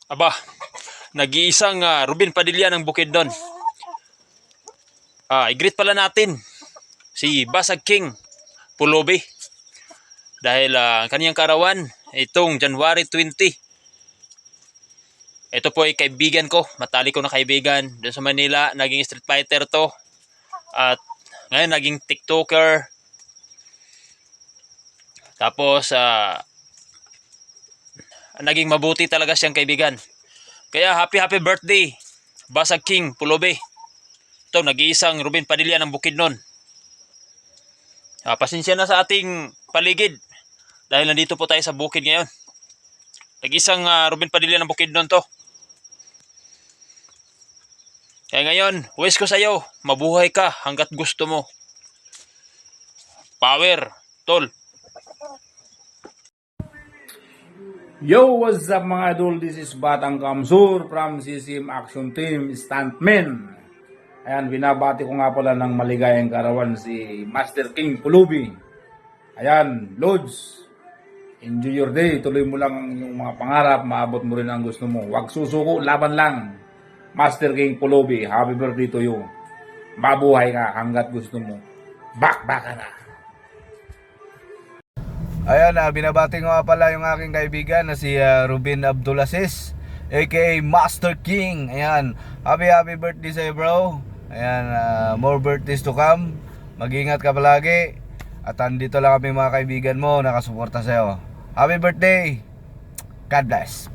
Aba, nag-iisang Ruben Padilla ng Bukidnon. I-greet pala natin si Basag King Pulobe dahil kaniyang karawan itong January 20. Ito po ay kaibigan ko, matalik ko na kaibigan doon sa Manila. Naging street fighter to at ngayon naging TikToker. Tapos naging mabuti talaga siyang kaibigan. Kaya happy birthday Basag King Pulobe. Ito, nag-iisang Ruben Padilla ng Bukidnon. Pasensya na sa ating paligid dahil nandito po tayo sa bukid ngayon. Nag-iisang Ruben Padilla ng Bukidnon to. Kaya ngayon, wish ko sa'yo, mabuhay ka hanggat gusto mo. Power, tol. Yo, what's up mga idol? This is Batang Kamsur from CCM Action Team Stuntmen. Ayan, binabati ko nga pala ng maligayang karawan si Master King Pulobe. Ayan, Lods, enjoy your day. Tuloy mo lang yung mga pangarap, maabot mo rin ang gusto mo. Huwag susuko, laban lang. Master King Pulobe, happy birthday to you. Mabuhay ka hanggat gusto mo. Bakbaka na. Ayan, binabati ko nga pala yung aking kaibigan na si Ruben Abdulaziz aka Master King. Ayan, happy birthday sa'yo bro. Ayan, more birthdays to come. Mag-ingat ka palagi. At andito lang kami mga kaibigan mo nakasuporta sa'yo. Happy birthday. God bless.